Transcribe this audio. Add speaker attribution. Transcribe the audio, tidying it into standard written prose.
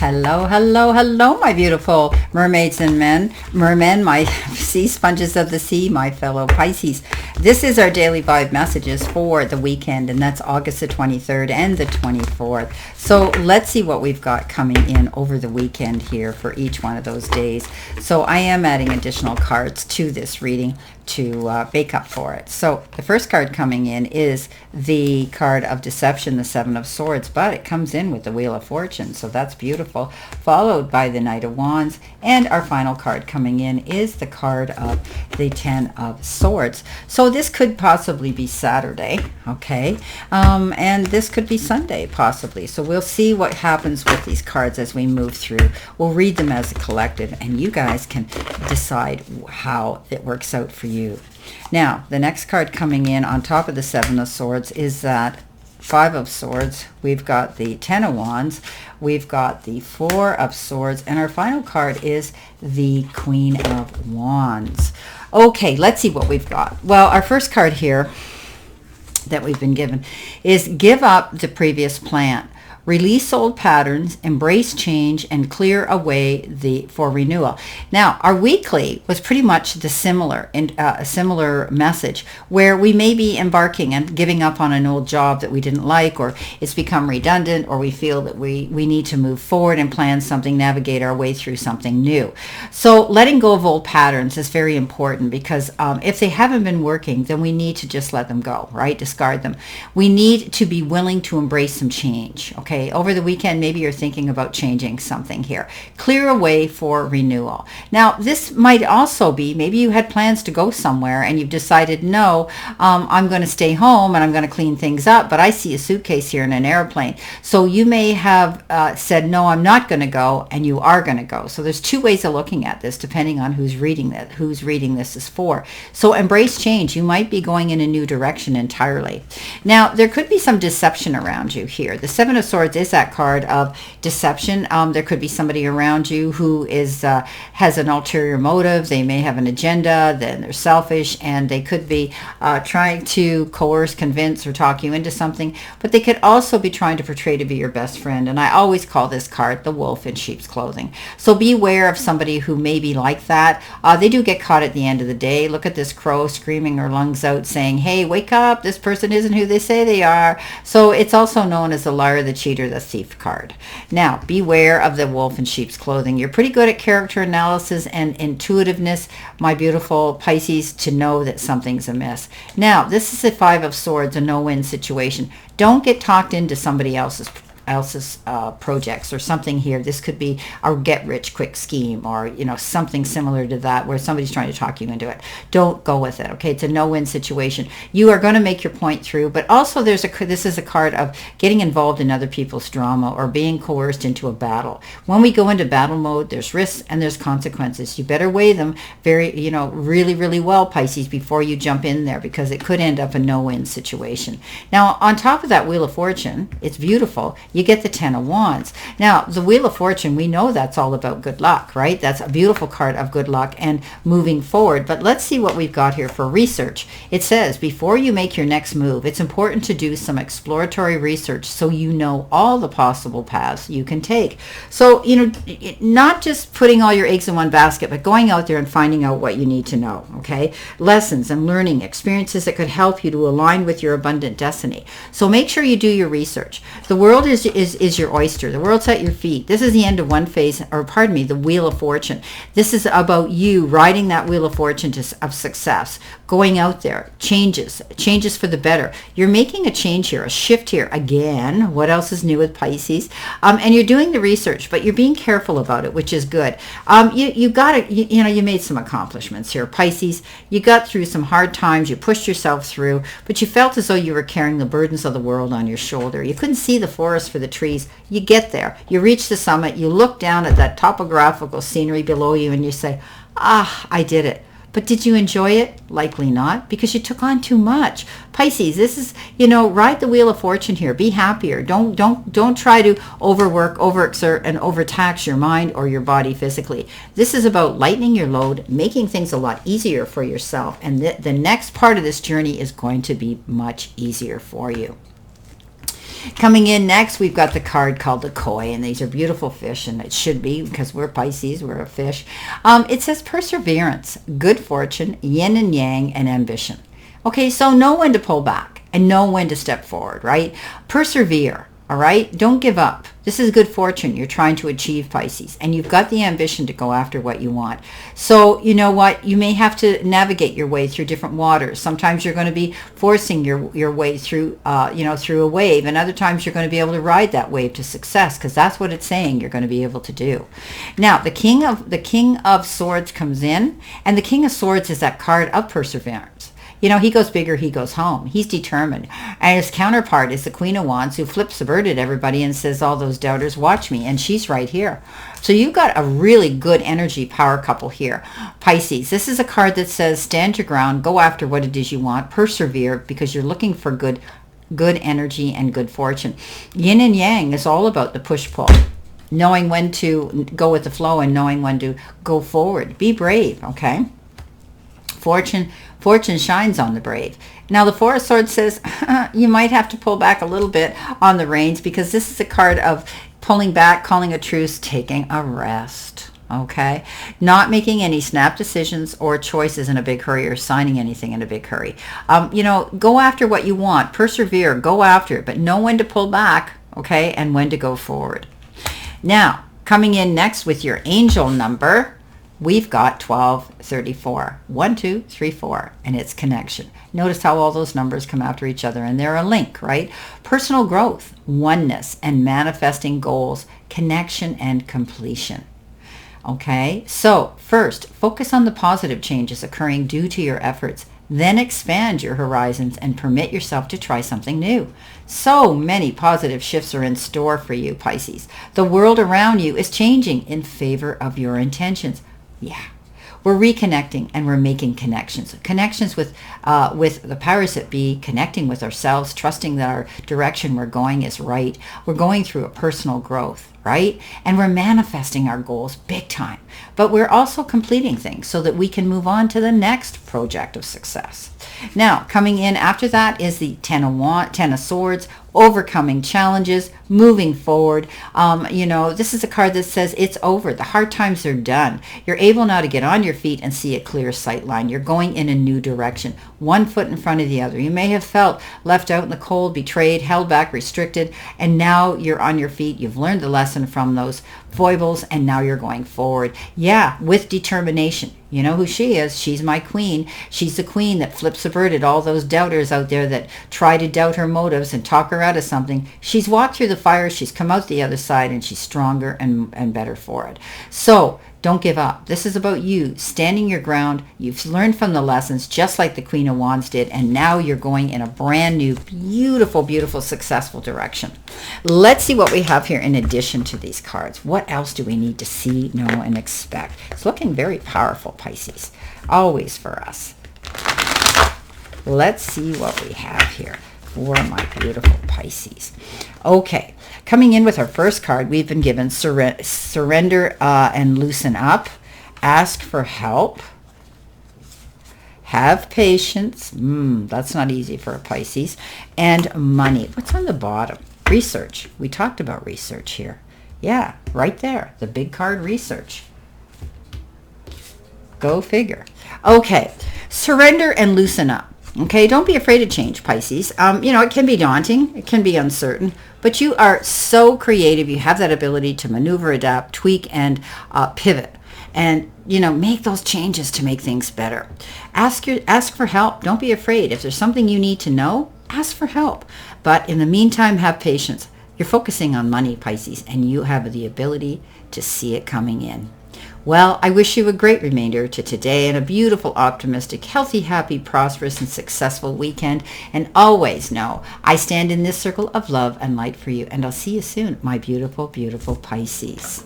Speaker 1: Hello, hello, hello, my beautiful mermaids and mermen, my sea sponges of the sea, my fellow Pisces. This is our daily vibe messages for the weekend, and that's August the 23rd and the 24th. So let's see what we've got coming in over the weekend here for each one of those days. So I am adding additional cards to this reading to make up for it. So the first card coming in is the card of deception, the Seven of Swords, but it comes in with the Wheel of Fortune, so that's beautiful, followed by the Knight of Wands, and our final card coming in is the card of the Ten of Swords. So this could possibly be Saturday, okay, and this could be Sunday possibly. So we'll see what happens with these cards as we move through. We'll read them as a collective, and you guys can decide how it works out for you. Now, the next card coming in on top of the Seven of Swords is that Five of Swords. We've got the Ten of Wands. We've got the Four of Swords. And our final card is the Queen of Wands. Okay, let's see what we've got. Well, our first card here that we've been given is give up the previous plan. Release old patterns, embrace change, and clear away for renewal. Now, our weekly was pretty much the similar message, where we may be embarking and giving up on an old job that we didn't like, or it's become redundant, or we feel that we need to move forward and plan something, navigate our way through something new. So letting go of old patterns is very important, because if they haven't been working, then we need to just let them go, right? Discard them. We need to be willing to embrace some change, okay? Over the weekend, maybe you're thinking about changing something here. Clear away for renewal. Now, this might also be, maybe you had plans to go somewhere and you've decided, no, I'm going to stay home and I'm going to clean things up, but I see a suitcase here in an airplane. So you may have said, no, I'm not going to go, and you are going to go. So there's two ways of looking at this, depending on who's reading this is for. So embrace change. You might be going in a new direction entirely. Now, there could be some deception around you here. The Seven of Swords is that card of deception. There could be somebody around you who has an ulterior motive. They may have an agenda, then they're selfish, and they could be trying to coerce, convince, or talk you into something, but they could also be trying to portray to be your best friend. And I always call this card the wolf in sheep's clothing. So beware of somebody who may be like that. They do get caught at the end of the day. Look at this crow screaming her lungs out saying, hey, wake up, this person isn't who they say they are. So it's also known as the liar, the cheater, the thief card. Now, beware of the wolf in sheep's clothing. You're pretty good at character analysis and intuitiveness, my beautiful Pisces, to know that something's amiss. Now, this is a Five of Swords, a no-win situation. Don't get talked into somebody else's projects or something here. This could be a get-rich-quick scheme, or something similar to that, where somebody's trying to talk you into it. Don't go with it, okay? It's a no-win situation. You are going to make your point through, but also this is a card of getting involved in other people's drama or being coerced into a battle. When we go into battle mode, there's risks and there's consequences. You better weigh them really, really well, Pisces, before you jump in there, because it could end up a no-win situation. Now, on top of that Wheel of Fortune, it's beautiful. You get the Ten of Wands. Now, the Wheel of Fortune, we know that's all about good luck, right? That's a beautiful card of good luck and moving forward. But let's see what we've got here for research. It says, before you make your next move, it's important to do some exploratory research so you know all the possible paths you can take. So, not just putting all your eggs in one basket, but going out there and finding out what you need to know, okay? Lessons and learning experiences that could help you to align with your abundant destiny. So make sure you do your research. The world is your oyster. The world's at your feet. This is the end of one phase, or pardon me, the Wheel of Fortune. This is about you riding that Wheel of Fortune of success, going out there, changes for the better. You're making a change here, a shift here. Again, what else is new with Pisces? And you're doing the research, but you're being careful about it, which is good. You made some accomplishments here, Pisces. You got through some hard times. You pushed yourself through, but you felt as though you were carrying the burdens of the world on your shoulder. You couldn't see the forest for the trees. You get there, you reach the summit, you look down at that topographical scenery below you, and you say, I did it. But did you enjoy it? Likely not, because you took on too much. Pisces, this is, ride the Wheel of Fortune here. Be happier. Don't try to overwork, overexert, and overtax your mind or your body physically. This is about lightening your load, making things a lot easier for yourself. And the next part of this journey is going to be much easier for you. Coming in next, we've got the card called the koi, and these are beautiful fish, and it should be because we're Pisces, we're a fish. It says perseverance, good fortune, yin and yang, and ambition. Okay, so know when to pull back and know when to step forward, right? Persevere. All right, don't give up. This is good fortune you're trying to achieve, Pisces, and you've got the ambition to go after what you want. So you know what? You may have to navigate your way through different waters. Sometimes you're going to be forcing your way through, through a wave, and other times you're going to be able to ride that wave to success, because that's what it's saying you're going to be able to do. Now, the King of Swords comes in, and the King of Swords is that card of perseverance. You know, he goes bigger, he goes home. He's determined. And his counterpart is the Queen of Wands, who flips the bird at everybody and says, all those doubters, watch me. And she's right here. So you've got a really good energy power couple here. Pisces, this is a card that says, stand your ground, go after what it is you want, persevere, because you're looking for good energy and good fortune. Yin and yang is all about the push-pull. Knowing when to go with the flow and knowing when to go forward. Be brave, okay? Fortune shines on the brave. Now the Four of Swords says you might have to pull back a little bit on the reins, because this is a card of pulling back, calling a truce, taking a rest. Okay, not making any snap decisions or choices in a big hurry, or signing anything in a big hurry. Go after what you want, persevere, go after it, but know when to pull back, okay, and when to go forward. Now, coming in next with your angel number, we've got 1234, 1, 2, 3, 4, and it's connection. Notice how all those numbers come after each other, and they're a link, right? Personal growth, oneness, and manifesting goals, connection and completion. Okay, so first, focus on the positive changes occurring due to your efforts. Then expand your horizons and permit yourself to try something new. So many positive shifts are in store for you, Pisces. The world around you is changing in favor of your intentions. Yeah, we're reconnecting and we're making connections. Connections with the powers that be, connecting with ourselves, trusting that our direction we're going is right. We're going through a personal growth, right? And we're manifesting our goals big time. But we're also completing things so that we can move on to the next project of success. Now, coming in after that is the Ten of Swords, overcoming challenges, moving forward. This is a card that says it's over. The hard times are done. You're able now to get on your feet and see a clear sight line. You're going in a new direction, one foot in front of the other. You may have felt left out in the cold, betrayed, held back, restricted, and now you're on your feet. You've learned the lesson from those foibles, and now you're going forward. Yeah, with determination. You know who she is. She's my queen. She's the queen that flips a bird at all those doubters out there that try to doubt her motives and talk her out of something. She's walked through the fire. She's come out the other side, and she's stronger and better for it. So don't give up. This is about you standing your ground. You've learned from the lessons, just like the Queen of Wands did, and now you're going in a brand new, beautiful, beautiful, successful direction. Let's see what we have here in addition to these cards. What else do we need to see, know, and expect? It's looking very powerful, Pisces, always for us. Let's see what we have here for my beautiful Pisces. Okay, coming in with our first card, we've been given surrender and loosen up, ask for help, have patience. That's not easy for a Pisces. And money. What's on the bottom? Research. We talked about research here. Yeah, right there. The big card, research. Go figure. Okay, surrender and loosen up. Okay, don't be afraid of change, Pisces. It can be daunting. It can be uncertain. But you are so creative. You have that ability to maneuver, adapt, tweak, and pivot. And, make those changes to make things better. Ask for help. Don't be afraid. If there's something you need to know, ask for help. But in the meantime, have patience. You're focusing on money, Pisces, and you have the ability to see it coming in. Well, I wish you a great remainder to today and a beautiful, optimistic, healthy, happy, prosperous, and successful weekend. And always know I stand in this circle of love and light for you. And I'll see you soon, my beautiful, beautiful Pisces.